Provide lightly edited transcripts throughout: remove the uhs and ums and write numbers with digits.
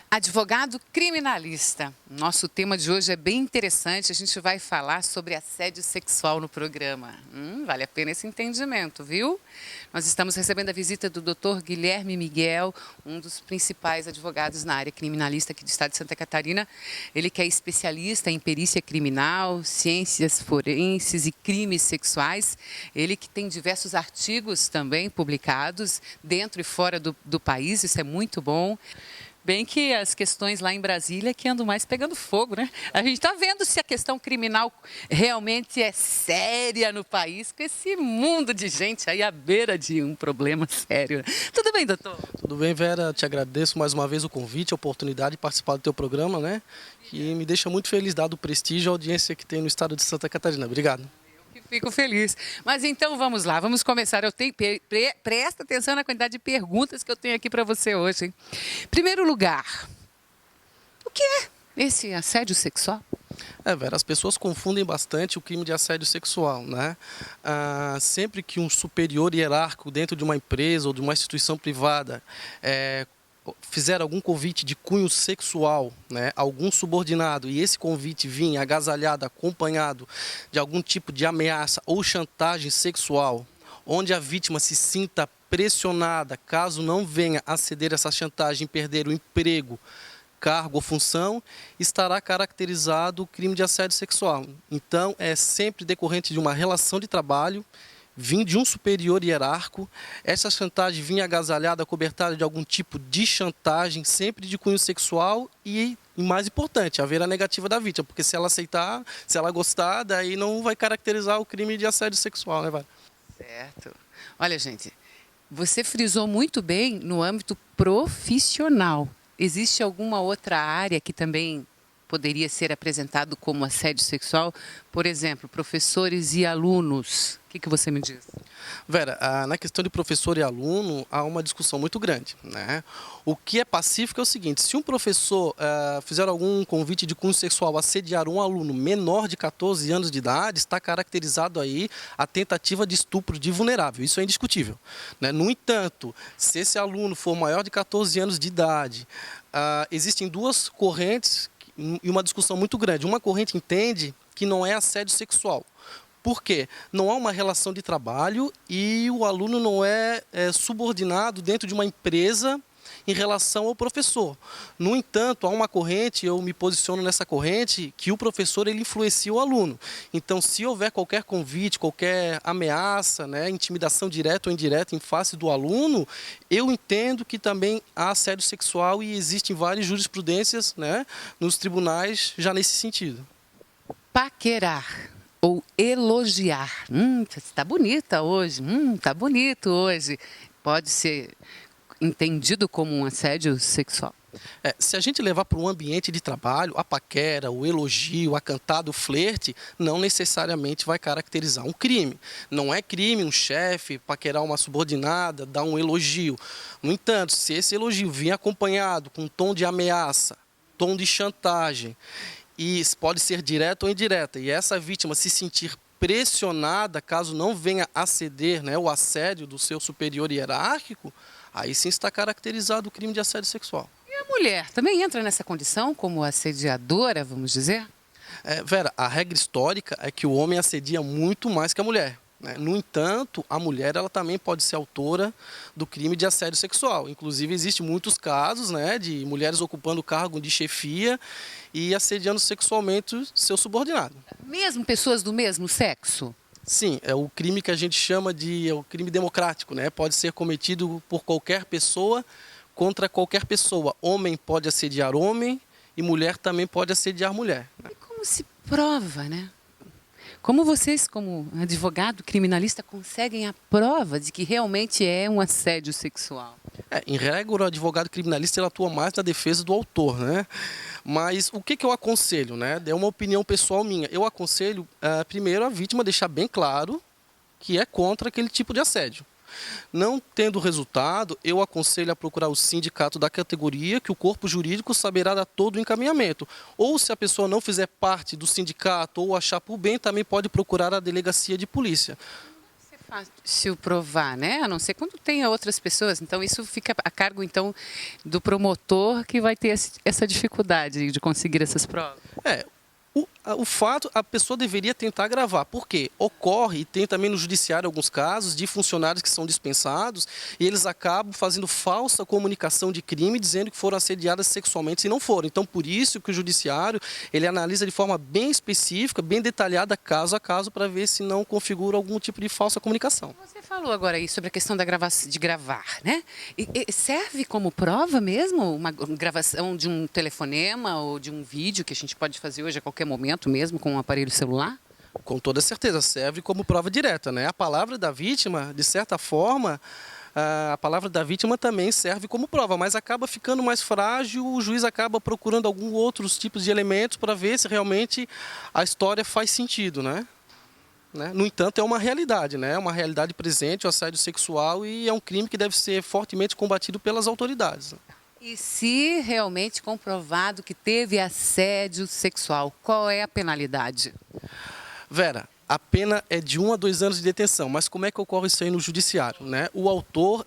Advogado criminalista. Nosso tema de hoje é bem interessante. A gente vai falar sobre assédio sexual no programa. Vale a pena esse entendimento, viu? Nós estamos recebendo a visita do Dr. Guilherme Miguel, um dos principais advogados na área criminalista aqui do estado de Santa Catarina. Ele que é especialista em perícia criminal, ciências forenses e crimes sexuais. Ele que tem diversos artigos também publicados dentro e fora do país. Isso é muito bom. Bem que as questões lá em Brasília que andam mais pegando fogo, né? A gente está vendo se a questão criminal realmente é séria no país, com esse mundo de gente aí à beira de um problema sério. Tudo bem, doutor? Tudo bem, Vera? Te agradeço mais uma vez o convite, a oportunidade de participar do teu programa, né? E me deixa muito feliz, dado o prestígio e a audiência que tem no estado de Santa Catarina. Obrigado. Fico feliz. Mas então vamos lá, vamos começar. Presta atenção na quantidade de perguntas que eu tenho aqui para você hoje, hein? Primeiro lugar, o que é esse assédio sexual? Vera, as pessoas confundem bastante o crime de assédio sexual, né? Sempre que um superior hierárquico dentro de uma empresa ou de uma instituição privada fizer algum convite de cunho sexual, né, algum subordinado, e esse convite vir agasalhado, acompanhado de algum tipo de ameaça ou chantagem sexual, onde a vítima se sinta pressionada, caso não venha a ceder essa chantagem e perder o emprego, cargo ou função, estará caracterizado o crime de assédio sexual. Então, é sempre decorrente de uma relação de trabalho, vim de um superior hierárquico, essa chantagem vinha agasalhada, cobertada de algum tipo de chantagem, sempre de cunho sexual e mais importante, haver a negativa da vítima, porque se ela aceitar, se ela gostar, daí não vai caracterizar o crime de assédio sexual, né, Vara? Certo. Olha, gente, você frisou muito bem no âmbito profissional. Existe alguma outra área que também poderia ser apresentado como assédio sexual? Por exemplo, professores e alunos. O que você me diz? Vera, na questão de professor e aluno, há uma discussão muito grande, né? O que é pacífico é o seguinte: se um professor fizer algum convite de cunho sexual, assediar um aluno menor de 14 anos de idade, está caracterizado aí a tentativa de estupro de vulnerável. Isso é indiscutível, né? No entanto, se esse aluno for maior de 14 anos de idade, existem duas correntes e uma discussão muito grande. Uma corrente entende que não é assédio sexual. Por quê? Não há uma relação de trabalho e o aluno não é subordinado dentro de uma empresa em relação ao professor. No entanto, há uma corrente, eu me posiciono nessa corrente, que o professor ele influencia o aluno. Então, se houver qualquer convite, qualquer ameaça, né, intimidação direta ou indireta em face do aluno, eu entendo que também há assédio sexual e existem várias jurisprudências, né, nos tribunais já nesse sentido. Paquerar ou elogiar. Você está bonita hoje. Está bonito hoje. Pode ser entendido como um assédio sexual? Se a gente levar para um ambiente de trabalho, a paquera, o elogio, a cantada, o flerte, não necessariamente vai caracterizar um crime. Não é crime um chefe paquerar uma subordinada, dar um elogio. No entanto, se esse elogio vir acompanhado com um tom de ameaça, tom de chantagem, e pode ser direta ou indireta, e essa vítima se sentir pressionada, caso não venha a ceder, né, o assédio do seu superior hierárquico, aí sim está caracterizado o crime de assédio sexual. E a mulher também entra nessa condição como assediadora, vamos dizer? Vera, a regra histórica é que o homem assedia muito mais que a mulher, né? No entanto, a mulher ela também pode ser autora do crime de assédio sexual. Inclusive, existem muitos casos, né, de mulheres ocupando cargo de chefia e assediando sexualmente seu subordinado. Mesmo pessoas do mesmo sexo? Sim, é o crime que a gente chama de o crime democrático, né? Pode ser cometido por qualquer pessoa contra qualquer pessoa. Homem pode assediar homem e mulher também pode assediar mulher, né? E como se prova, né? Como vocês, como advogado criminalista, conseguem a prova de que realmente é um assédio sexual? Em regra, o advogado criminalista ele atua mais na defesa do autor, né? Mas o que eu aconselho, né? É uma opinião pessoal minha. Eu aconselho, primeiro, a vítima deixar bem claro que é contra aquele tipo de assédio. Não tendo resultado, eu aconselho a procurar o sindicato da categoria, que o corpo jurídico saberá dar todo o encaminhamento. Ou se a pessoa não fizer parte do sindicato ou achar por bem, também pode procurar a delegacia de polícia. Você fácil provar, né? A não ser quando tenha outras pessoas. Então, isso fica a cargo, então, do promotor que vai ter essa dificuldade de conseguir essas provas. É, o fato, a pessoa deveria tentar gravar. Por quê? Ocorre, e tem também no judiciário alguns casos, de funcionários que são dispensados e eles acabam fazendo falsa comunicação de crime, dizendo que foram assediadas sexualmente e não foram. Então, por isso que o judiciário, ele analisa de forma bem específica, bem detalhada, caso a caso, para ver se não configura algum tipo de falsa comunicação. Você falou agora aí sobre a questão de gravar, né? E serve como prova mesmo uma gravação de um telefonema ou de um vídeo que a gente pode fazer hoje a qualquer momento mesmo com um aparelho celular? Com toda certeza, serve como prova direta, né? A palavra da vítima, de certa forma, a palavra da vítima também serve como prova, mas acaba ficando mais frágil, o juiz acaba procurando alguns outros tipos de elementos para ver se realmente a história faz sentido, né? No entanto, é uma realidade, né? É uma realidade presente, o assédio sexual, e é um crime que deve ser fortemente combatido pelas autoridades. E se realmente comprovado que teve assédio sexual, qual é a penalidade? Vera, a pena é de 1 a 2 anos de detenção, mas como é que ocorre isso aí no judiciário, né? O autor,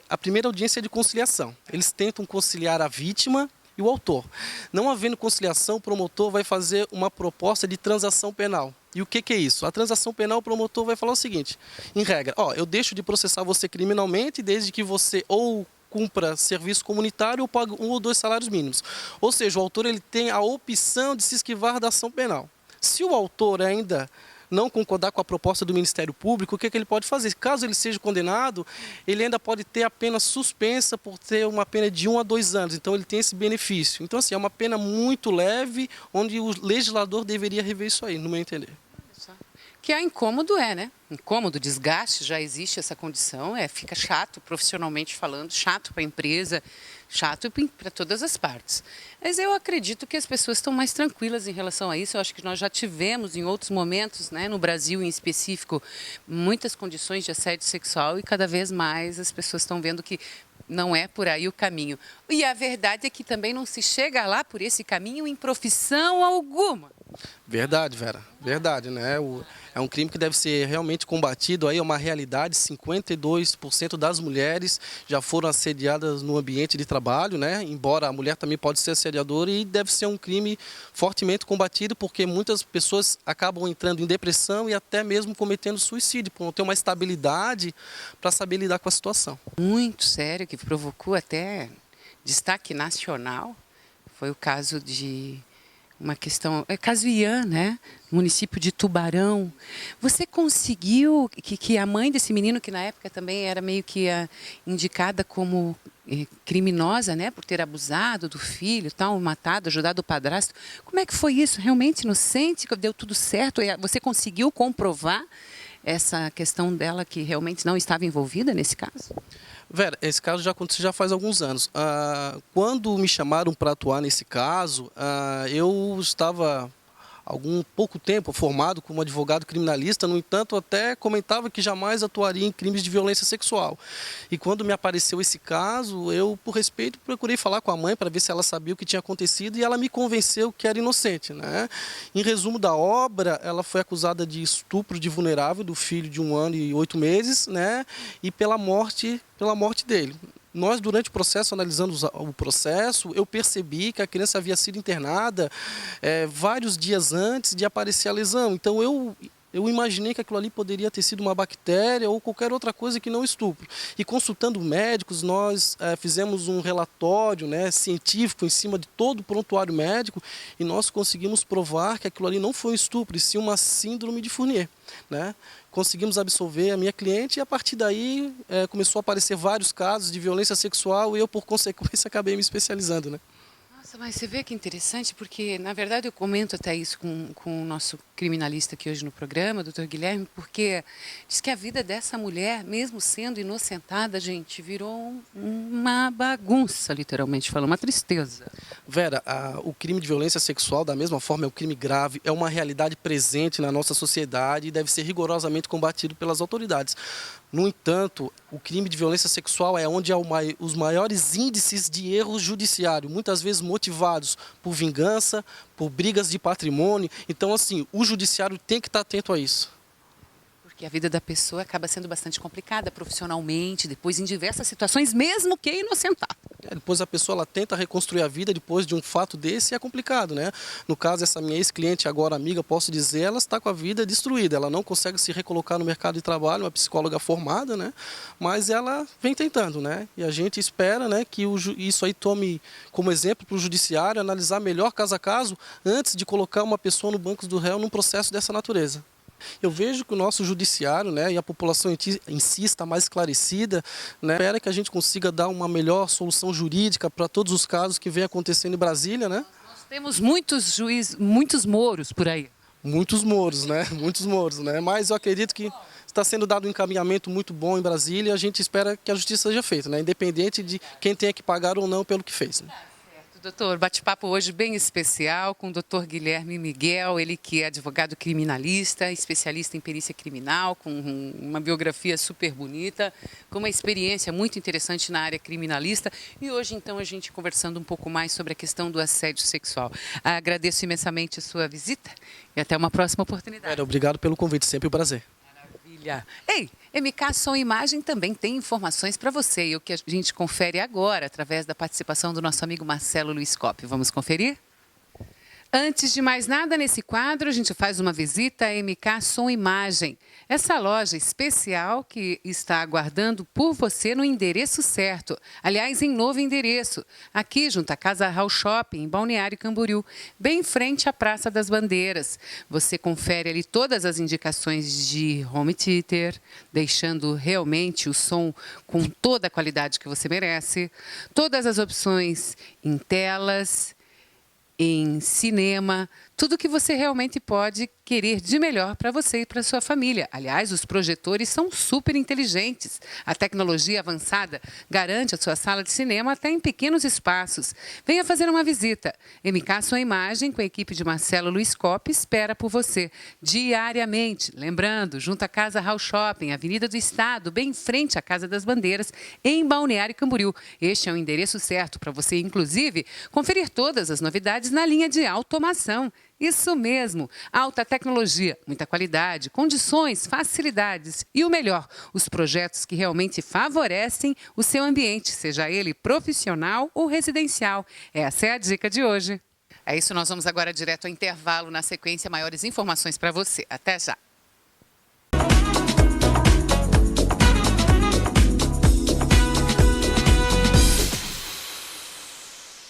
a primeira audiência é de conciliação. Eles tentam conciliar a vítima e o autor. Não havendo conciliação, o promotor vai fazer uma proposta de transação penal. E o que é isso? A transação penal, o promotor vai falar o seguinte, em regra, eu deixo de processar você criminalmente desde que você ou cumpra serviço comunitário ou pague 1 ou 2 salários mínimos. Ou seja, o autor ele tem a opção de se esquivar da ação penal. Se o autor ainda não concordar com a proposta do Ministério Público, o que ele pode fazer? Caso ele seja condenado, ele ainda pode ter a pena suspensa por ter uma pena de 1 a 2 anos. Então, ele tem esse benefício. Então, assim, é uma pena muito leve, onde o legislador deveria rever isso aí, no meu entender. Que é incômodo, né? Incômodo, desgaste, já existe essa condição, fica chato profissionalmente falando, chato para a empresa, chato para todas as partes. Mas eu acredito que as pessoas estão mais tranquilas em relação a isso. Eu acho que nós já tivemos em outros momentos, né, no Brasil em específico, muitas condições de assédio sexual e cada vez mais as pessoas estão vendo que não é por aí o caminho. E a verdade é que também não se chega lá por esse caminho em profissão alguma. Verdade, Vera. Verdade, né? É um crime que deve ser realmente combatido. Aí é uma realidade, 52% das mulheres já foram assediadas no ambiente de trabalho, né? Embora a mulher também pode ser assediadora, e deve ser um crime fortemente combatido, porque muitas pessoas acabam entrando em depressão e até mesmo cometendo suicídio, por não ter uma estabilidade para saber lidar com a situação. Muito sério, que provocou até destaque nacional, foi o caso de uma questão, caso Ian, né? Município de Tubarão. Você conseguiu que a mãe desse menino, que na época também era meio que indicada como criminosa, né? Por ter abusado do filho, tal, matado, ajudado o padrasto. Como é que foi isso? Realmente inocente? Deu tudo certo? Você conseguiu comprovar essa questão dela que realmente não estava envolvida nesse caso? Vera, esse caso já aconteceu já faz alguns anos. Quando me chamaram para atuar nesse caso, eu estava algum pouco tempo formado como advogado criminalista, no entanto, até comentava que jamais atuaria em crimes de violência sexual. E quando me apareceu esse caso, eu, por respeito, procurei falar com a mãe para ver se ela sabia o que tinha acontecido, e ela me convenceu que era inocente, né? Em resumo da obra, ela foi acusada de estupro de vulnerável do filho de 1 ano e 8 meses, né? E pela morte dele. Nós, durante o processo, analisando o processo, eu percebi que a criança havia sido internada vários dias antes de aparecer a lesão. Então, eu imaginei que aquilo ali poderia ter sido uma bactéria ou qualquer outra coisa que não estupro. E consultando médicos, nós fizemos um relatório, né, científico em cima de todo o prontuário médico, e nós conseguimos provar que aquilo ali não foi um estupro, e sim uma síndrome de Fournier, né? Conseguimos absolver a minha cliente, e a partir daí começou a aparecer vários casos de violência sexual, e eu, por consequência, acabei me especializando, né? Nossa, mas você vê que interessante, porque, na verdade, eu comento até isso com o nosso criminalista aqui hoje no programa, o doutor Guilherme, porque diz que a vida dessa mulher, mesmo sendo inocentada, gente, virou uma bagunça, literalmente falando, uma tristeza. Vera, o crime de violência sexual, da mesma forma, é um crime grave, é uma realidade presente na nossa sociedade e deve ser rigorosamente combatido pelas autoridades. No entanto, o crime de violência sexual é onde há os maiores índices de erro judiciário, muitas vezes motivados por vingança, por brigas de patrimônio. Então, assim, o judiciário tem que estar atento a isso. Porque a vida da pessoa acaba sendo bastante complicada profissionalmente, depois em diversas situações, mesmo que inocentada. Depois a pessoa ela tenta reconstruir a vida depois de um fato desse e é complicado, né? No caso, essa minha ex-cliente, agora amiga, posso dizer, ela está com a vida destruída. Ela não consegue se recolocar no mercado de trabalho, uma psicóloga formada, né? Mas ela vem tentando, né? E a gente espera, né, que isso aí tome como exemplo para o judiciário analisar melhor caso a caso antes de colocar uma pessoa no banco do réu num processo dessa natureza. Eu vejo que o nosso judiciário, né, e a população em si está mais esclarecida, né, espera que a gente consiga dar uma melhor solução jurídica para todos os casos que vem acontecendo em Brasília, né? Nós temos muitos juízes, muitos moros por aí. Muitos moros, né? Muitos moros, né? Mas eu acredito que está sendo dado um encaminhamento muito bom em Brasília e a gente espera que a justiça seja feita, né? Independente de quem tenha que pagar ou não pelo que fez. Né? Doutor, bate-papo hoje bem especial com o doutor Guilherme Miguel, ele que é advogado criminalista, especialista em perícia criminal, com uma biografia super bonita, com uma experiência muito interessante na área criminalista. E hoje, então, a gente conversando um pouco mais sobre a questão do assédio sexual. Agradeço imensamente a sua visita e até uma próxima oportunidade. Obrigado pelo convite, sempre um prazer. Maravilha. Ei, MK Som e Imagem também tem informações para você e o que a gente confere agora através da participação do nosso amigo Marcelo Luiz Coppi. Vamos conferir? Antes de mais nada, nesse quadro, a gente faz uma visita à MK Som Imagem. Essa loja especial que está aguardando por você no endereço certo. Aliás, em novo endereço. Aqui, junto à Casa House Shopping, em Balneário Camboriú, bem em frente à Praça das Bandeiras. Você confere ali todas as indicações de home theater, deixando realmente o som com toda a qualidade que você merece. Todas as opções em telas, em cinema, tudo que você realmente pode querer de melhor para você e para sua família. Aliás, os projetores são super inteligentes. A tecnologia avançada garante a sua sala de cinema até em pequenos espaços. Venha fazer uma visita. MK Som Imagem, com a equipe de Marcelo Luiz Coppi, espera por você diariamente. Lembrando, junto à Casa House Shopping, Avenida do Estado, bem em frente à Casa das Bandeiras, em Balneário Camboriú. Este é o endereço certo para você, inclusive, conferir todas as novidades na linha de automação. Isso mesmo, alta tecnologia, muita qualidade, condições, facilidades e o melhor, os projetos que realmente favorecem o seu ambiente, seja ele profissional ou residencial. Essa é a dica de hoje. É isso, nós vamos agora direto ao intervalo, na sequência, maiores informações para você. Até já!